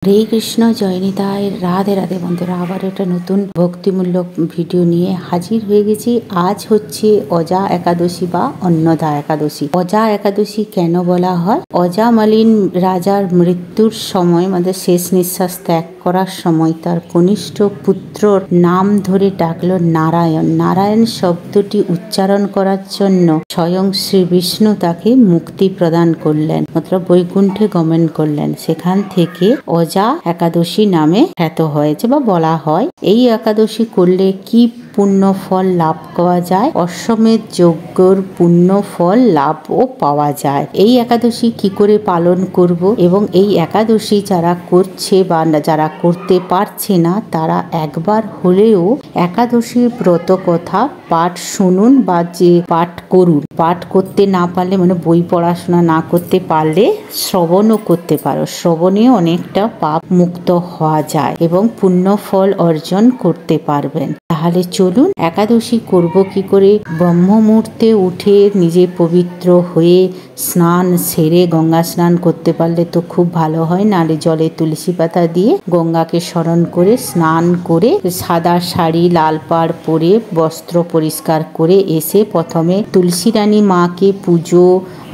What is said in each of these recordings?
হরে কৃষ্ণ, জয়নিতায়। রাধে রাধে বন্ধুরা, আবার একটা নতুন ভক্তিমূলক ভিডিও নিয়ে হাজির হয়ে গেছি। আজ হচ্ছে অজা একাদশী বা অন্নদা একাদশী। অজা একাদশী কেন বলা হয়? অজামালিন রাজার মৃত্যুর সময়, মানে শেষ নিঃশ্বাস ত্যাগ করার সময়, তার কনিষ্ঠ পুত্রর নাম ধরে ডাকলো নারায়ণ। নারায়ণ শব্দটি উচ্চারণ করার জন্য স্বয়ং শ্রী বিষ্ণু তাকে মুক্তি প্রদান করলেন, মতলব বৈকুণ্ঠে গমন করলেন। সেখান থেকে অজা একাদশী নামে খ্যাত হয়েছে বা বলা হয়। এই একাদশী করলে কি পুণ্য ফল লাভ করা যায়? অশ্বমেধ যজ্ঞর পুণ্য ফল লাভও পাওয়া যায়। এই একাদশী কি করে পালন করব এবং এই একাদশী যারা করছে বা যারা করতে পারছে না, তারা একবার হলেও একাদশী ব্রত কথা পাঠ শুনুন বা যে পাঠ করুন। পাঠ করতে না পারলে, মানে বই পড়াশোনা না করতে পারলে শ্রবণও করতে পারো। শ্রবণে অনেকটা পাপ মুক্ত হওয়া যায় এবং পুণ্য ফল অর্জন করতে পারবেন। তাহলে চলুন, একাদশী করব কি করে? ব্রহ্ম মুহূর্তে উঠে নিজে পবিত্র হয়ে স্নান সেরে, গঙ্গা স্নান করতে পারলে তো খুব ভালো হয়, নালে জলে তুলসী পাতা দিয়ে গঙ্গাকে স্মরণ করে স্নান করে সাদা শাড়ি লাল পাড় পরে বস্ত্র পরিষ্কার করে এসে প্রথমে তুলসী রানী মাকে পুজো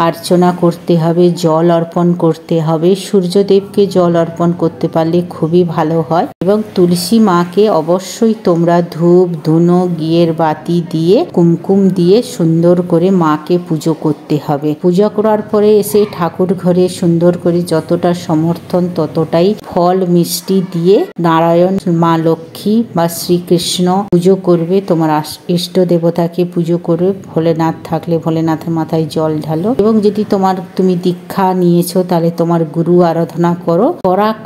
অর্চনা করতে হবে, জল অর্পণ করতে হবে। সূর্যদেবকে জল অর্পণ করতে পারলে খুবই ভালো হয় এবং তুলসী মাকে অবশ্যই তোমরা ধূপ ধুনো ঘিয়ের বাতি দিয়ে কুমকুম দিয়ে সুন্দর করে মাকে পুজো করতে হবে। পূজা করার পরে এসে ঠাকুর ঘরে সুন্দর করে যতটা সমর্থন ততটাই ফল মিষ্টি দিয়ে নারায়ণ, মা লক্ষ্মী বা শ্রীকৃষ্ণ পুজো করবে। তোমার ইষ্ট দেবতাকে পুজো করবে। ভোলেনাথ থাকলে ভোলেনাথের মাথায় জল ঢালো এবং যদি তুমি দীক্ষা নিয়েছো তাহলে তোমার গুরু আরাধনা করো।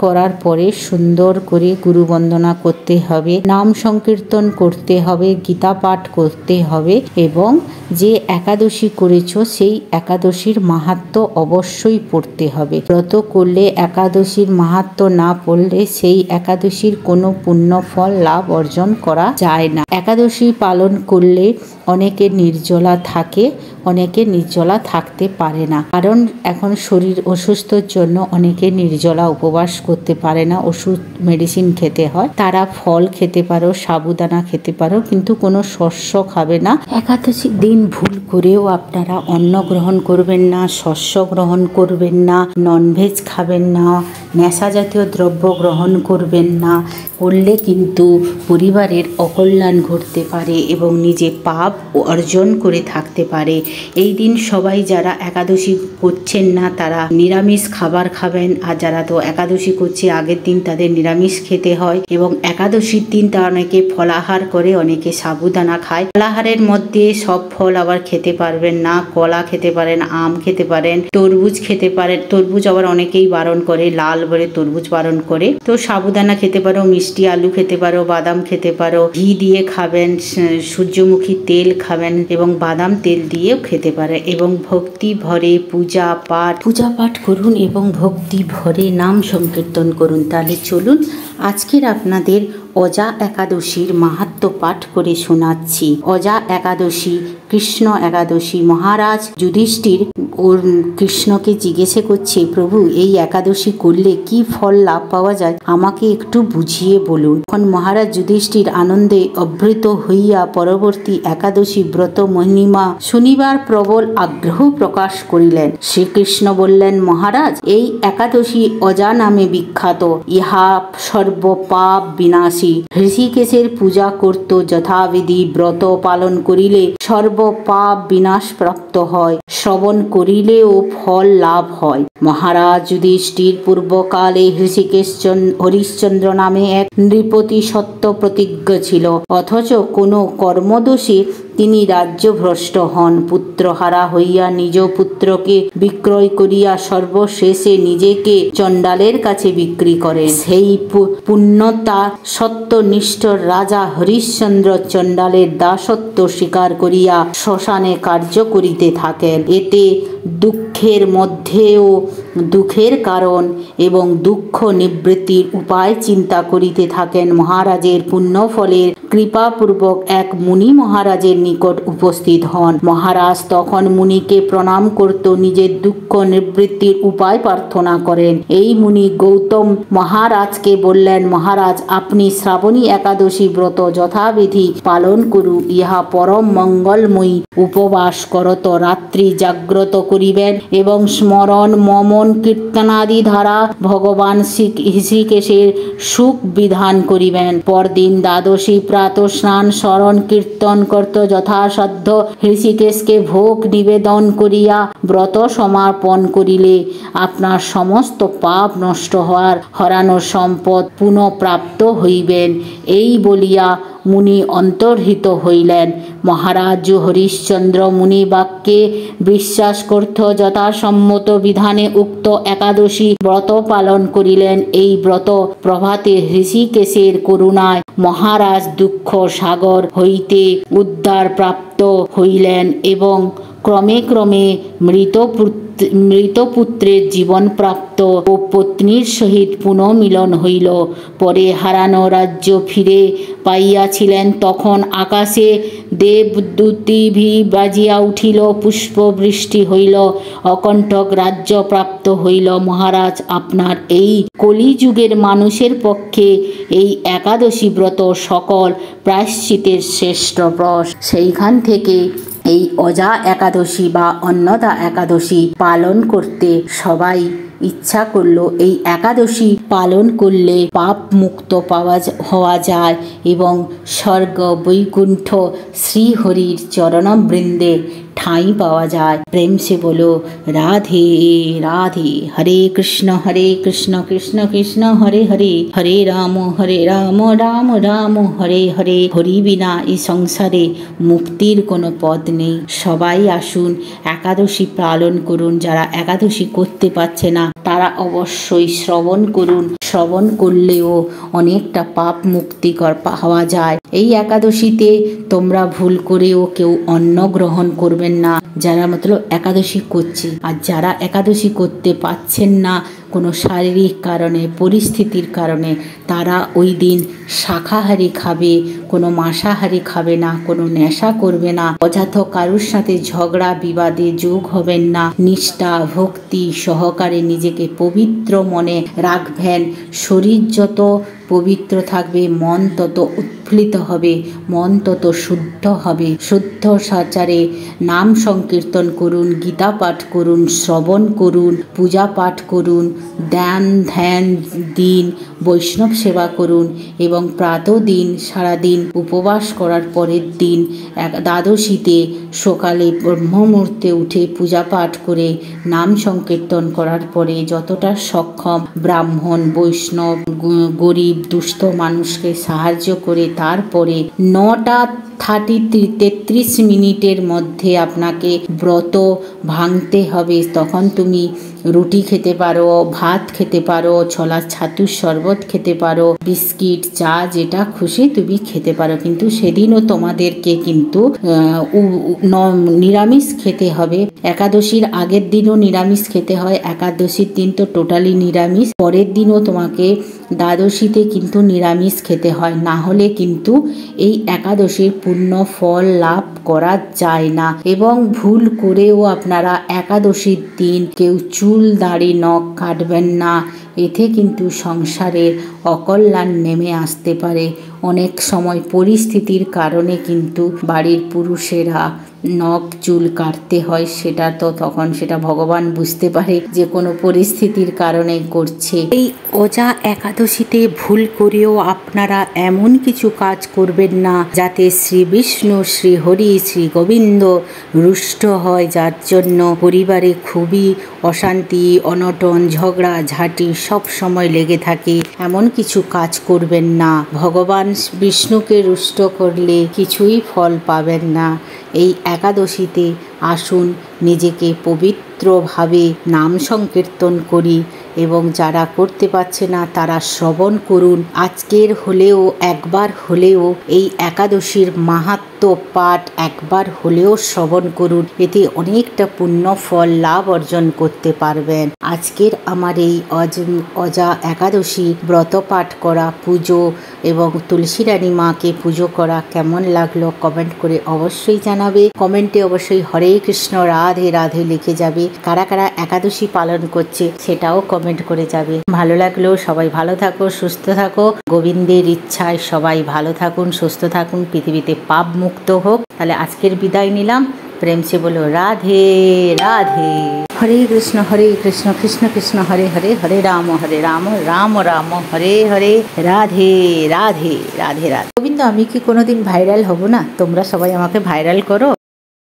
করার পরে সুন্দর করে গুরু বন্দনা করতে হবে, নাম সংকীর্তন করতে হবে, গীতা পাঠ করতে হবে এবং যে একাদশী করেছো সেই একাদশীর মাহাত্ম্য অবশ্যই পড়তে হবে। ব্রত করলে একাদশীর মাহাত্ম্য না পড়লে সেই একাদশীর কোনো পুণ্য ফল লাভ অর্জন করা যায় না। একাদশী পালন করলে অনেকে নির্জলা থাকে, অনেকে নির্জলা থাকতে পারে না, কারণ এখন শরীর অসুস্থর জন্য অনেকে নির্জলা উপবাস করতে পারে না, ওষুধ মেডিসিন খেতে হয়। তারা ফল খেতে পারো, সাবুদানা খেতে পারো, কিন্তু কোনো শস্য খাবে না। একাদশীর দিন ভুল করেও আপনারা অন্ন গ্রহণ করবেন না, শস্য গ্রহণ করবেন না, ননভেজ খাবেন না, নেশা জাতীয় দ্রব্য গ্রহণ করবেন না। করলে কিন্তু পরিবারের অকল্যাণ ঘটতে পারে এবং নিজে পাপ অর্জন করে থাকতে পারে। এই দিন সবাই যারা একাদশী করছেন না তারা নিরামিষ খাবার খাবেন, আর যারা তো একাদশী করছে আগের দিন তাদের নিরামিষ খেতে হয় এবং একাদশীর দিন তারা অনেকে ফলাহার করে, অনেকে সাবুদানা খায়। ফলাহারের মধ্যে সব ফল আবার খেতে পারবেন না। কলা খেতে পারেন, আম খেতে পারেন, তরমুজ খেতে পারেন। তরমুজ আবার অনেকেই বারণ করে, লাল বলে তরমুজ বারণ করে। তো সাবুদানা খেতে পারো, মিষ্টি আলু খেতে পারো, বাদাম খেতে পারো, ঘি দিয়ে খাবেন, সূর্যমুখী তেল খাবেন এবং বাদাম তেল দিয়েও খেতে পারে এবং ভক্তি ভরে পূজা পাঠ করুন এবং ভক্তি ভরে নাম সংকীর্তন করুন। তাহলে চলুন, আজকের আপনাদের অজা একাদশীর মাহাত্ম্য পাঠ করে শোনাচ্ছি। অজা একাদশী কৃষ্ণ একাদশী। মহারাজ যুধিষ্ঠির ওর কৃষ্ণকে জিজ্ঞেসে করছে, প্রভু এই একাদশী করলে কি ফল লাভ পাওয়া যায়, আমাকে একটু বুঝিয়ে বলুন। তখন মহারাজ যুধিষ্ঠির আনন্দে অভৃত হইয়া পরবর্তী একাদশী ব্রত মহিমা শুনিবার প্রবল আগ্রহ প্রকাশ করিলেন। শ্রীকৃষ্ণ বললেন, মহারাজ এই একাদশী অজা নামে বিখ্যাত। ইহা সর্বপাপ বিনাশী। ঋষিকেশের পূজা করত যথাবিধি ব্রত পালন করিলে সর্বপাপ বিনাশ প্রাপ্ত হয়, শ্রবণ করিলেও ফল লাভ হয়। মহারাজ যুধিষ্ঠির পূর্বকালে ঋষিকেশ হরিশ্চন্দ্র নামে এক নৃপতি সত্য প্রতিজ্ঞ ছিল, অথচ কোনো কর্মদোষে তিনি রাজ্যভ্রষ্ট হন। পুত্রহারা হইয়া নিজ পুত্রকে বিক্রয় করিয়া সর্বশেষে নিজেকে চণ্ডালের কাছে বিক্রি করেন। সেই পুণ্যতা সত্যনিষ্ঠ রাজা হরিশ্চন্দ্র চণ্ডালের দাসত্ব স্বীকার করিয়া শ্মশানে কার্য করিতে থাকেন। এতে দুঃখের মধ্যেও দুঃখের কারণ এবং দুঃখ নিবৃত্তির উপায় চিন্তা করিতে থাকেন। মহারাজের পুণ্যফলের কৃপাপূর্বক এক মুনি মহারাজের নিকট উপস্থিত হন। মহারাজ তখন মুনিকে প্রণাম করত, নিজের দুঃখ নিবৃত্তির উপায় প্রার্থনা করেন। এই মুনি গৌতম মহারাজকে বললেন, মহারাজ, আপনি শ্রাবণী একাদশী ব্রত যথাবিধি পালন করু। ইহা পরম মঙ্গলময়ী। উপবাস করত রাত্রি জাগ্রত করিবেন এবং স্মরণ মমন কীর্তনাদি দ্বারা ভগবান শ্রীকেশের সুখ বিধান করিবেন। পরদিন দ্বাদশী প্রাত স্নান স্মরণ কীর্তন করত যথাসাধ্য ঋষিকেশকে ভোগ নিবেদন করিয়া ব্রত সমাপন করিলে আপনার সমস্ত পাপ নষ্ট হওয়ার হারানো সম্পদ পুনঃপ্রাপ্ত হইবেন। এই বলিয়া মুনি অন্তর্হিত হইলেন। মহারাজ হরিশ্চন্দ্র মুনি বাক্যে বিশ্বাস করত যথাসম্মত বিধানে উক্ত একাদশী ব্রত পালন করিলেন। এই ব্রত প্রভাতে ঋষিকেশের করুণায় মহারাজ দুঃখ সাগর হইতে উদ্ধার প্রাপ্ত হইলেন এবং ক্রমে ক্রমে মৃতপুত্রের জীবন প্রাপ্ত ও পত্নীর সহিত পুনঃমিলন হইল। পরে হারানো রাজ্য ফিরে পাইয়াছিলেন, তখন আকাশে দেবদূতিভি বাজিয়া উঠিল, পুষ্পবৃষ্টি হইল, অকণ্ঠক রাজ্য প্রাপ্ত হইল। মহারাজ, আপনার এই কলিযুগের মানুষের পক্ষে এই একাদশী ব্রত সকল প্রায়শ্চিতের শ্রেষ্ঠ ব্রত। সেইখান থেকে এই অজা একাদশী বা অন্নদা একাদশী পালন করতে সবাই ইচ্ছা করলো। এই একাদশী পালন করলে পাপ মুক্ত হওয়া যায় এবং স্বর্গ বৈকুণ্ঠ শ্রীহরির চরণবৃন্দে ঠাঁই পাওয়া যায়। প্রেম সে বলো রাধে রাধে। হরে কৃষ্ণ কৃষ্ণ কৃষ্ণ হরে হরে, হরে রাম রাম রাম হরে হরে। হরি বিনা এই সংসারে মুক্তির কোনো পথ নেই। সবাই আসুন একাদশী পালন করুন। যারা একাদশী করতে পারছে না তারা অবশ্যই শ্রবণ করুন। শ্রবণ করলেও অনেকটা পাপ মুক্তিকর হওয়া যায়। এই একাদশীতে তোমরা ভুল করেও কেউ অন্ন গ্রহণ করবেন না, যারা মতলব একাদশী করছে। আর যারা একাদশী করতে পারছেন না কোনো শারীরিক কারণে, পরিস্থিতির কারণে, তারা ওই দিন শাকাহারি খাবে, কোনো মাংসাহারি খাবে না, কোনো নেশা করবে না, অযথা কারুর সাথে ঝগড়া বিবাদে যোগ হবেন না। নিষ্ঠা ভক্তি সহকারে নিজেকে পবিত্র মনে রাখবেন। শরীর যত পবিত্র থাকবে মন তত উৎফুল্লিত হবে, মন তত শুদ্ধ হবে। শুদ্ধ সাচারে নাম সংকীর্তন করুন, গীতা পাঠ করুন, শ্রবণ করুন, পূজা পাঠ করুন, ধ্যান দিন, বৈষ্ণব সেবা করুন এবং প্রাতঃদিন সারাদিন উপবাস করার পরের দিন দ্বাদশীতে সকালে ব্রহ্মমুহূর্তে উঠে পূজা পাঠ করে নাম সংকীর্তন করার পরে যতটা সক্ষম ব্রাহ্মণ বৈষ্ণব গরিব দুস্থ মানুষকে সাহায্য করে তারপরে 9:33 মিনিটের মধ্যে আপনাকে ব্রত ভাঙতে হবে। তখন তুমি রুটি খেতে পারো, ভাত খেতে পারো, ছোলা ছাতুর শরবত খেতে পারো, বিস্কিট চা যেটা খুশি তুমি খেতে পারো। কিন্তু সেদিনও তোমাদেরকে কিন্তু নিরামিষ খেতে হবে। একাদশীর আগের দিনও নিরামিষ খেতে হয়, একাদশীর দিন তো টোটালি নিরামিষ। পরের দিনও তোমাকে দ্বাদশীতে কিন্তু নিরামিষ খেতে হয়, না হলে কিন্তু এই একাদশীর পূর্ণ ফল লাভ করা যায় না। এবং ভুল করেও আপনারা একাদশীর দিন কেউ চুল দাড়ি নখ কাটবেন না। এতে কিন্তু সংসারের অকল্যাণ নেমে আসতে পারে। অনেক সময় পরিস্থিতির কারণে কিন্তু বাড়ির পুরুষেরা নখ চুল কাটতে হয়, সেটা তো তখন সেটা ভগবান বুঝতে পারে যে কোনো পরিস্থিতির কারণে করছে। এই অজা একাদশীতে ভুল করেও আপনারা এমন কিছু কাজ করবেন না যাতে শ্রী বিষ্ণু, শ্রী হরি, শ্রী গোবিন্দ রুষ্ট হয়, যার জন্য পরিবারে খুবই অশান্তি, অনটন, ঝগড়া ঝাঁটি সব সময় লেগে থাকে। এমন কিছু কাজ করবেন না। ভগবান বিষ্ণুকে রুষ্ট করলে কিছুই ফল পাবেন না। এই একাদশীতে আসুন নিজেকে পবিত্রভাবে নাম সংকীর্তন করি এবং যারা করতে পারছে না তারা শ্রবণ করুন। আজকের হলেও একবার হলেও এই একাদশীর মাহাত্ম্য নিত্য পাঠ একবার হলেও শ্রবণ করুন, এতে অনেকটা পুণ্য ফল লাভ অর্জন করতে পারবেন। আজকের আমার এই অজা একাদশী ব্রত পাঠ করা, পুজো এবং তুলসী রানী মাকে পুজো করা কেমন লাগলো কমেন্ট করে অবশ্যই জানাবে। কমেন্টে অবশ্যই হরে কৃষ্ণ রাধে রাধে লিখে যাবে। কারা কারা একাদশী পালন করছে সেটাও কমেন্ট করে যাবে। ভালো লাগলেও সবাই ভালো থাকো, সুস্থ থাকো। গোবিন্দের ইচ্ছায় সবাই ভালো থাকুন, সুস্থ থাকুন, পৃথিবীতে পাপ মুক্ত হোক। তাহলে আজকের বিদায় নিলাম। প্রেম সে বলো রাধে রাধে। হরে কৃষ্ণ কৃষ্ণ কৃষ্ণ হরে হরে, হরে রাম রাম রাম হরে হরে, রাধে রাধে রাধে রাধে। গোবিন্দ, আমি কি কোনোদিন ভাইরাল হব না? তোমরা সবাই আমাকে ভাইরাল করো।